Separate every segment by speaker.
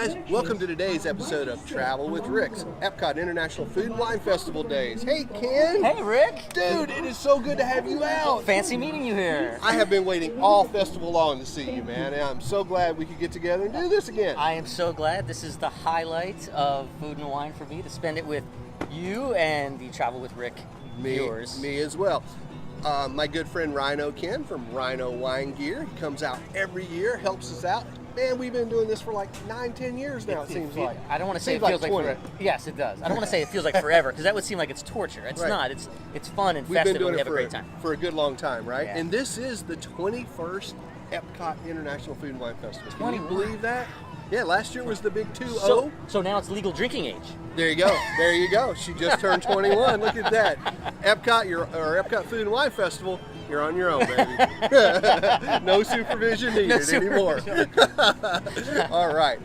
Speaker 1: guys, welcome to today's episode of Travel with Rick's Epcot International Food and Wine Festival Days. Hey Ken!
Speaker 2: Hey Rick!
Speaker 1: Dude, it is so good to have you out!
Speaker 2: Fancy meeting you here.
Speaker 1: I have been waiting all festival long to see you, man, and I'm so glad we could get together and do this again.
Speaker 2: I am so glad. This is the highlight of Food and Wine for me, to spend it with you and the Travel with Rick viewers.
Speaker 1: Me as well. My good friend Rhino Ken from Rhino Wine Gear, he comes out every year, helps us out. Man, we've been doing this for like 9-10 years now, it seems like.
Speaker 2: I don't want to say it feels like forever. Yes, it does. I don't want to say it feels like forever, because that would seem like it's torture. It's not. It's fun and festive, and we have a great time.
Speaker 1: For a good long time, right?
Speaker 2: Yeah.
Speaker 1: And this is the 21st Epcot International Food and Wine Festival. Can you believe that? Yeah, last year was the big 2-0.
Speaker 2: So now it's legal drinking age.
Speaker 1: There you go. There you go. She just turned 21. Look at that. Epcot, Epcot Food and Wine Festival, you're on your own, baby. No supervision needed anymore. All right.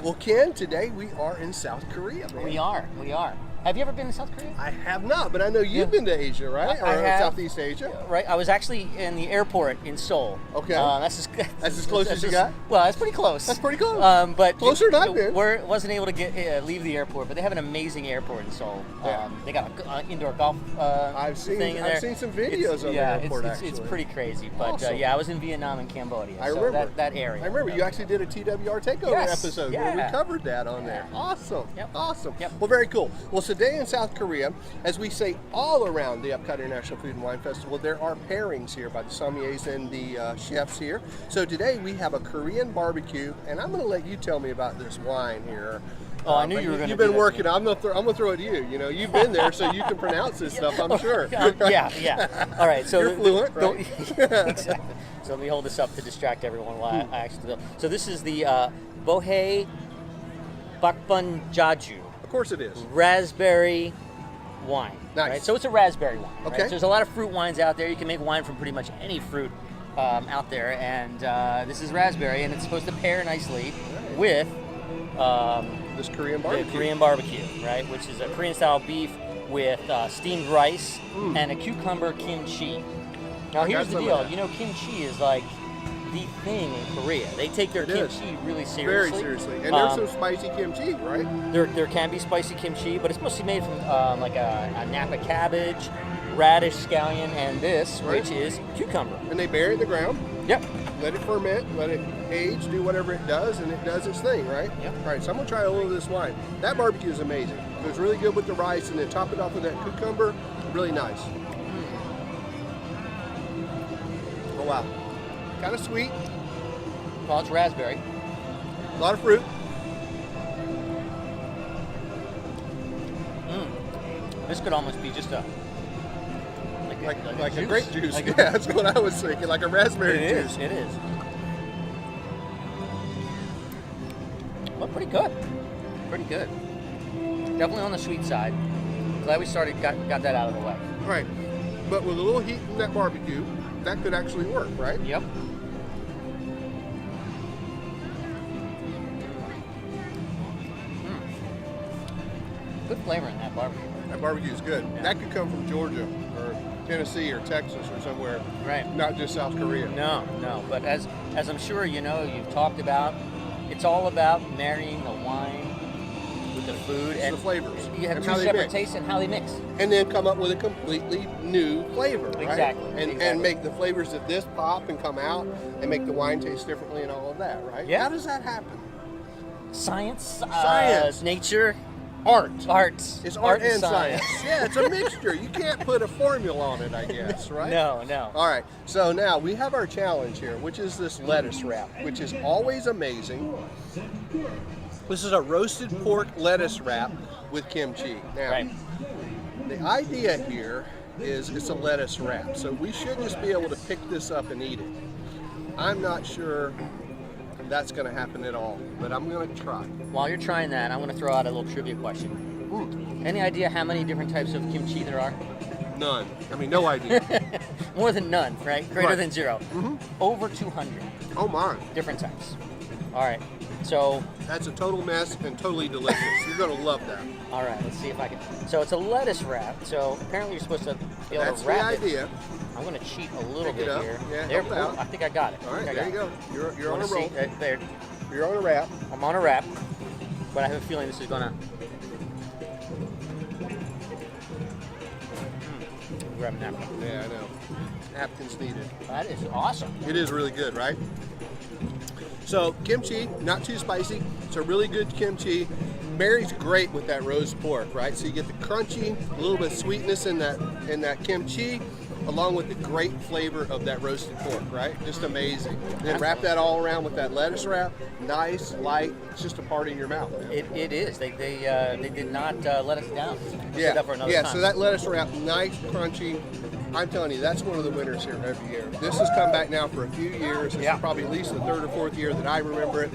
Speaker 1: Well, Ken, today we are in South Korea, man.
Speaker 2: We are. Have you ever been to South Korea?
Speaker 1: I have not, but I know you've been to Asia, right?
Speaker 2: I have.
Speaker 1: Southeast Asia.
Speaker 2: Right. I was actually in the airport in Seoul.
Speaker 1: Okay.
Speaker 2: That's
Speaker 1: as close as you got?
Speaker 2: Well, that's pretty close.
Speaker 1: That's pretty close.
Speaker 2: But
Speaker 1: closer than I've been.
Speaker 2: Wasn't able to leave the airport, but they have an amazing airport in Seoul.
Speaker 1: Yeah.
Speaker 2: They got an indoor golf thing in there.
Speaker 1: I've seen some videos of the airport,
Speaker 2: it's pretty crazy. But
Speaker 1: awesome.
Speaker 2: I was in Vietnam and Cambodia.
Speaker 1: I remember
Speaker 2: that area.
Speaker 1: I remember you actually did a TWR takeover episode where we covered that on there. Awesome.
Speaker 2: Yep.
Speaker 1: Awesome.
Speaker 2: Yep.
Speaker 1: Well, very cool. Well, today in South Korea, as we say all around the Epcot International Food and Wine Festival, there are pairings here by the sommeliers and the chefs here. So today we have a Korean barbecue, and I'm going to let you tell me about this wine here.
Speaker 2: Oh, I knew you were going to.
Speaker 1: You've been working. I'm going to throw it to you. You know, you've been there, so you can pronounce this stuff, I'm sure.
Speaker 2: Yeah. All right. So
Speaker 1: you're fluent, right?
Speaker 2: Exactly. So let me hold this up to distract everyone while I actually. So this is the Bohei Bakbun Jaju.
Speaker 1: Of course it is.
Speaker 2: Raspberry wine.
Speaker 1: Nice.
Speaker 2: Right? So it's a raspberry wine.
Speaker 1: Okay.
Speaker 2: Right? So there's a lot of fruit wines out there. You can make wine from pretty much any fruit out there, and this is raspberry, and it's supposed to pair nicely with
Speaker 1: this Korean barbecue.
Speaker 2: The Korean barbecue, right? Which is a Korean-style beef with steamed rice and a cucumber kimchi. Now here's the deal. You know, kimchi is like the thing in Korea. They take their kimchi really seriously.
Speaker 1: Very seriously. And there's some spicy kimchi, right?
Speaker 2: There can be spicy kimchi, but it's mostly made from like a Napa cabbage, radish, scallion, and this, which is cucumber.
Speaker 1: And they bury it in the ground.
Speaker 2: Yep.
Speaker 1: Let it ferment, let it age, do whatever it does, and it does its thing, right?
Speaker 2: Yep.
Speaker 1: All right, so I'm going to try a little of this wine. That barbecue is amazing. It was really good with the rice, and then top it off with that cucumber. Really nice. Oh, wow. Kind of sweet.
Speaker 2: Well, it's raspberry.
Speaker 1: A lot of fruit.
Speaker 2: This could almost be just a
Speaker 1: like a grape juice.
Speaker 2: Like
Speaker 1: yeah, that's what I was thinking. Like a raspberry juice.
Speaker 2: It is. Well, pretty good. Pretty good. Definitely on the sweet side. Glad we got that out of the way.
Speaker 1: Right. But with a little heat from that barbecue, that could actually work, right?
Speaker 2: Yep. Good flavor in that barbecue.
Speaker 1: That barbecue is good.
Speaker 2: Yeah.
Speaker 1: That could come from Georgia or Tennessee or Texas or somewhere.
Speaker 2: Right.
Speaker 1: Not just South Korea.
Speaker 2: No. But as I'm sure you know, you've talked about, it's all about marrying the wine with the food and
Speaker 1: the flavors.
Speaker 2: You have two separate tastes and how they mix.
Speaker 1: And then come up with a completely new flavor, right?
Speaker 2: Exactly.
Speaker 1: And make the flavors of this pop and come out and make the wine taste differently and all of that, right?
Speaker 2: Yeah.
Speaker 1: How does that happen?
Speaker 2: Science. Nature.
Speaker 1: Art.
Speaker 2: It's
Speaker 1: art and science. Yeah, it's a mixture. You can't put a formula on it, I guess, right?
Speaker 2: No.
Speaker 1: All right, so now we have our challenge here, which is this lettuce wrap, which is always amazing. This is a roasted pork lettuce wrap with kimchi. Now, the idea here is it's a lettuce wrap, so we should just be able to pick this up and eat it. I'm not sure that's going to happen at all, but I'm going to try.
Speaker 2: While you're trying that, I'm going to throw out a little trivia question. Any idea how many different types of kimchi there are?
Speaker 1: None. I mean, no idea.
Speaker 2: More than none, right? Greater than zero. Over 200.
Speaker 1: Oh my.
Speaker 2: Different types. All right. So
Speaker 1: that's a total mess and totally delicious. You're going to love that.
Speaker 2: All right. Let's see if I can. So it's a lettuce wrap. So apparently you're supposed to be able to wrap it.
Speaker 1: That's the idea.
Speaker 2: I'm going to cheat a little bit here.
Speaker 1: Yeah,
Speaker 2: there,
Speaker 1: help out.
Speaker 2: I think I got it.
Speaker 1: All right, there you go. You're on a roll.
Speaker 2: There.
Speaker 1: You're on a wrap.
Speaker 2: I'm on a wrap. but I have a feeling this is gonna. Grab a napkin.
Speaker 1: Yeah, I know. Napkins needed.
Speaker 2: That is awesome.
Speaker 1: It is really good, right? So kimchi, not too spicy. It's a really good kimchi. Marries great with that roast pork, right? So you get the crunchy, a little bit of sweetness in that kimchi, along with the great flavor of that roasted pork, right? Just amazing. Then wrap that all around with that lettuce wrap. Nice, light. It's just a party in your mouth. Man.
Speaker 2: It is. They did not let us down. We'll
Speaker 1: Yeah,
Speaker 2: save that for another
Speaker 1: yeah.
Speaker 2: time.
Speaker 1: So that lettuce wrap, nice, crunchy. I'm telling you, that's one of the winners here every year. This has come back now for a few years. This is probably at least the third or fourth year that I remember it.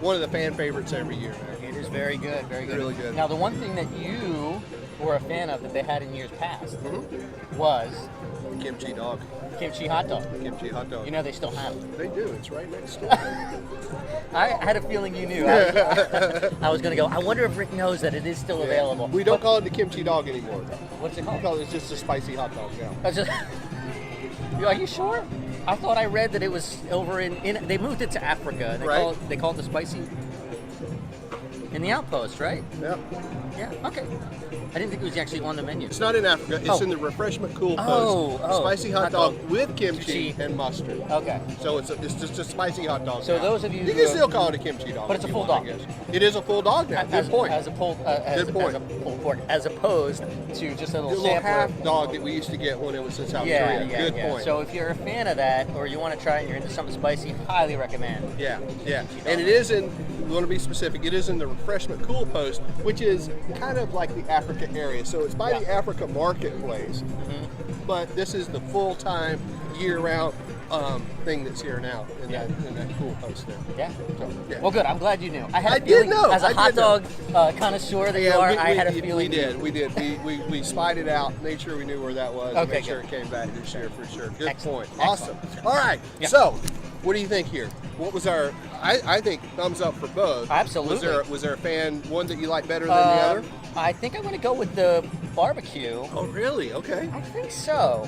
Speaker 1: One of the fan favorites every year, man.
Speaker 2: It is very good, very good.
Speaker 1: Really good.
Speaker 2: Now, the one thing that you were a fan of that they had in years past was
Speaker 1: Kimchi dog.
Speaker 2: kimchi hot dog.
Speaker 1: Kimchi hot dog.
Speaker 2: You know they still have it.
Speaker 1: They do. It's right next door.
Speaker 2: I had a feeling you knew. I was going to go, I wonder if Rick knows that it is still available.
Speaker 1: We don't call it the kimchi dog anymore, though.
Speaker 2: What's it
Speaker 1: We
Speaker 2: called?
Speaker 1: call it just a spicy hot dog now.
Speaker 2: I was just, are you sure? I thought I read that it was over in they moved it to Africa. And they call it the spicy. In the Outpost, right?
Speaker 1: Yeah.
Speaker 2: Yeah, okay. I didn't think it was actually on the menu.
Speaker 1: It's not in Africa. It's in the refreshment cool post. Spicy hot dog with kimchi and mustard.
Speaker 2: Okay.
Speaker 1: So it's just a spicy hot dog.
Speaker 2: So
Speaker 1: now.
Speaker 2: those of you
Speaker 1: You
Speaker 2: who
Speaker 1: can
Speaker 2: have-
Speaker 1: still call it a kimchi dog.
Speaker 2: But it's
Speaker 1: if
Speaker 2: a
Speaker 1: you
Speaker 2: full
Speaker 1: want,
Speaker 2: dog.
Speaker 1: I guess. It is a full dog now. Good point.
Speaker 2: As a pulled pork, as opposed to just a
Speaker 1: The
Speaker 2: little
Speaker 1: little
Speaker 2: sampler.
Speaker 1: half dog that we used to get when it was in South Korea. Good point.
Speaker 2: So if you're a fan of that, or you want to try it and you're into something spicy, highly recommend.
Speaker 1: Yeah. And it is in, we want to be specific, it is in the refreshment cool post, which is kind of like the Africa area. So it's by the Africa marketplace, but this is the full-time, year-round thing that's here now in that cool post there.
Speaker 2: Yeah.
Speaker 1: So, yeah.
Speaker 2: Well, good. I'm glad you knew. I had
Speaker 1: I
Speaker 2: a
Speaker 1: did
Speaker 2: feeling,
Speaker 1: know.
Speaker 2: as a
Speaker 1: I
Speaker 2: hot
Speaker 1: did know.
Speaker 2: dog connoisseur that you are, I had a feeling.
Speaker 1: We did. We spied it out, made sure we knew where that was, and
Speaker 2: Okay,
Speaker 1: made sure
Speaker 2: good.
Speaker 1: it came back this year for sure. Good
Speaker 2: Excellent.
Speaker 1: point. Awesome. All right.
Speaker 2: Yeah.
Speaker 1: So, what do you think here? What was our? I think thumbs up for both.
Speaker 2: Absolutely.
Speaker 1: Was there a fan one that you like better than the other?
Speaker 2: I think I'm going to go with the barbecue.
Speaker 1: Oh, really? Okay.
Speaker 2: I think so.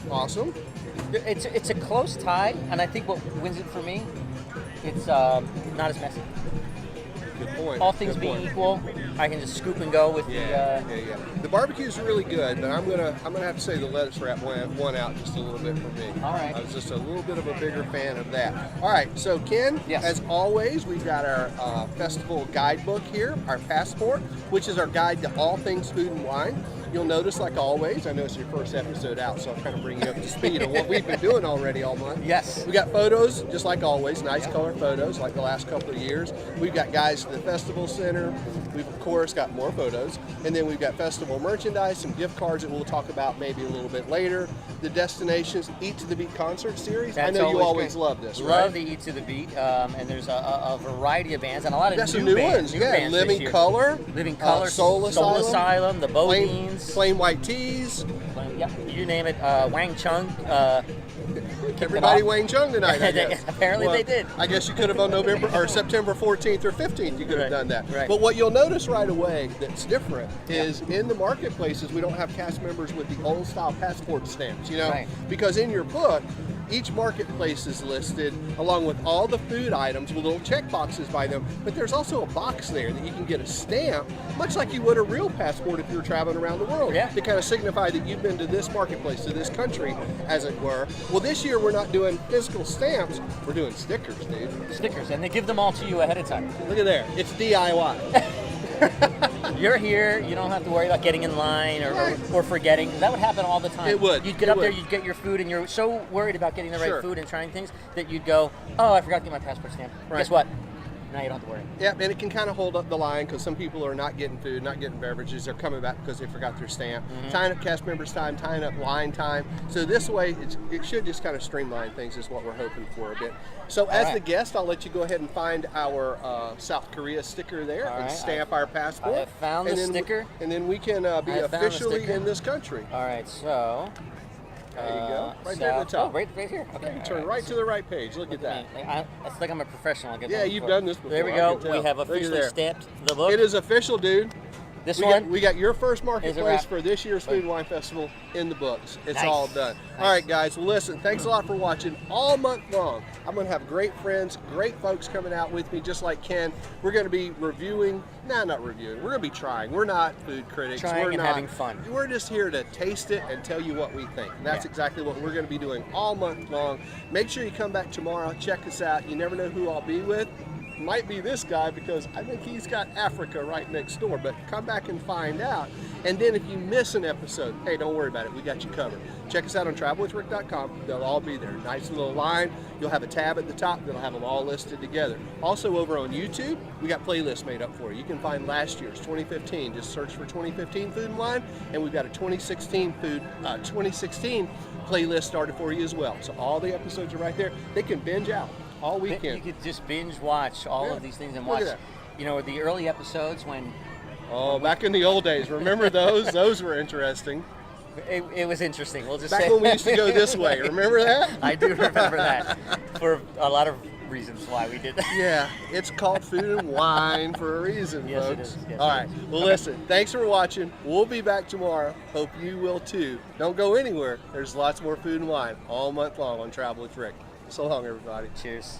Speaker 1: Awesome.
Speaker 2: It's a close tie, and I think what wins it for me, it's not as messy.
Speaker 1: Good point.
Speaker 2: All things
Speaker 1: Good
Speaker 2: being
Speaker 1: point.
Speaker 2: equal, I can just scoop and go with
Speaker 1: Yeah. The barbecue's really good, but I'm gonna have to say the lettuce wrap won out just a little bit for me.
Speaker 2: All right.
Speaker 1: I was just a little bit of a bigger fan of that. All right, so Ken,
Speaker 2: Yes.
Speaker 1: as always, we've got our festival guidebook here, our passport, which is our guide to all things food and wine. You'll notice, like always, I know it's your first episode out, so I'll kind of bring you up to speed on what we've been doing already all month.
Speaker 2: Yes.
Speaker 1: We got photos, just like always, nice color photos, like the last couple of years. We've got guides to the festival center. We've, of course, got more photos. And then we've got festival merchandise, some gift cards that we'll talk about maybe a little bit later. The destinations, Eat to the Beat concert series.
Speaker 2: That's
Speaker 1: I know you always
Speaker 2: great.
Speaker 1: love this, right?
Speaker 2: Love the Eat to the Beat, and there's a variety of bands and a lot of
Speaker 1: Got some
Speaker 2: new
Speaker 1: new
Speaker 2: bands.
Speaker 1: ones. Yeah,
Speaker 2: bands this
Speaker 1: Living
Speaker 2: year.
Speaker 1: Color.
Speaker 2: Living Color,
Speaker 1: Soul Asylum.
Speaker 2: the Bodines.
Speaker 1: Plain White Tees.
Speaker 2: Yep, you name it. Wang Chung.
Speaker 1: Everybody
Speaker 2: off.
Speaker 1: Wang Chung tonight, I guess.
Speaker 2: Apparently they did.
Speaker 1: I guess you could have on November or September 14th or 15th, you could have
Speaker 2: Right,
Speaker 1: done that.
Speaker 2: right.
Speaker 1: But what you'll notice right away that's different is in the marketplaces, we don't have cast members with the old style passport stamps, you know?
Speaker 2: Right.
Speaker 1: Because in your book, each marketplace is listed along with all the food items with little check boxes by them, but there's also a box there that you can get a stamp, much like you would a real passport if you were traveling around the world,
Speaker 2: Yeah.
Speaker 1: to kind of signify that you've been to this marketplace, to this country, as it were. Well, this year we're not doing physical stamps, we're doing stickers, dude.
Speaker 2: Stickers, and they give them all to you ahead of time.
Speaker 1: Look at there, it's DIY.
Speaker 2: You're here. You don't have to worry about getting in line or forgetting. That would happen all the time.
Speaker 1: It would.
Speaker 2: You'd get
Speaker 1: It
Speaker 2: up there,
Speaker 1: would.
Speaker 2: you'd get your food, and you're so worried about getting the
Speaker 1: Sure.
Speaker 2: right food and trying things that you'd go, oh, I forgot to get my passport stamp.
Speaker 1: Right.
Speaker 2: Guess what? Now you don't have to worry.
Speaker 1: Yeah, and it can kind of hold up the line because some people are not getting food, not getting beverages. They're coming back because they forgot their stamp. Tying up cast members' time, tying up line time. So this way, it should just kind of streamline things is what we're hoping for a bit. So as
Speaker 2: right.
Speaker 1: the guest, I'll let you go ahead and find our South Korea sticker there
Speaker 2: All
Speaker 1: and
Speaker 2: right,
Speaker 1: stamp our passport.
Speaker 2: I have found
Speaker 1: and
Speaker 2: the
Speaker 1: then
Speaker 2: sticker.
Speaker 1: And then we can be
Speaker 2: I have found the
Speaker 1: officially
Speaker 2: sticker.
Speaker 1: in this country.
Speaker 2: All right, so.
Speaker 1: There you go. Right there at the top.
Speaker 2: Oh, right here. Okay.
Speaker 1: Turn
Speaker 2: all
Speaker 1: right to the right page. Look at that.
Speaker 2: It's like I'm a professional. I'll get
Speaker 1: Yeah,
Speaker 2: that
Speaker 1: you've
Speaker 2: before.
Speaker 1: done this before.
Speaker 2: There we
Speaker 1: I
Speaker 2: go.
Speaker 1: can tell.
Speaker 2: We have
Speaker 1: Look at
Speaker 2: officially
Speaker 1: there.
Speaker 2: stamped the book.
Speaker 1: It is official, dude.
Speaker 2: This
Speaker 1: we
Speaker 2: one?
Speaker 1: We got your first
Speaker 2: Is a
Speaker 1: marketplace
Speaker 2: wrap.
Speaker 1: for this year's Food and Wine Festival in the books. It's
Speaker 2: Nice.
Speaker 1: all done. All right, guys. Well, listen, thanks a lot for watching all month long. I'm going to have great friends, great folks coming out with me, just like Ken. We're going to be reviewing, not reviewing. We're going to be trying. We're not food critics.
Speaker 2: Trying
Speaker 1: we're
Speaker 2: and
Speaker 1: not,
Speaker 2: having fun.
Speaker 1: We're just here to taste it and tell you what we think. And that's exactly what we're going to be doing all month long. Make sure you come back tomorrow. Check us out. You never know who I'll be with. Might be this guy because I think he's got Africa right next door, but come back and find out. And then if you miss an episode, hey, don't worry about it. We got you covered. Check us out on travelwithrick.com. They'll all be there. Nice little line. You'll have a tab at the top that'll have them all listed together. Also over on YouTube, we got playlists made up for you. You can find last year's 2015. Just search for 2015 Food and Wine, and we've got a 2016 playlist started for you as well. So all the episodes are right there. They can binge out all weekend.
Speaker 2: You could just binge watch all of these things and
Speaker 1: Look
Speaker 2: watch,
Speaker 1: at
Speaker 2: you know, the early episodes when
Speaker 1: Oh, back in the old days. Remember those? Those were interesting.
Speaker 2: it was interesting. We'll just
Speaker 1: Back
Speaker 2: say
Speaker 1: when we used to go this way. Remember that?
Speaker 2: I do remember that for a lot of reasons why we did that.
Speaker 1: Yeah, it's called Food and Wine for a reason,
Speaker 2: Yes, it
Speaker 1: folks.
Speaker 2: is. Yes,
Speaker 1: All
Speaker 2: it
Speaker 1: right.
Speaker 2: is.
Speaker 1: Well, listen, thanks for watching. We'll be back tomorrow. Hope you will too. Don't go anywhere. There's lots more Food and Wine all month long on Travel with Rick. So long, everybody.
Speaker 2: Cheers.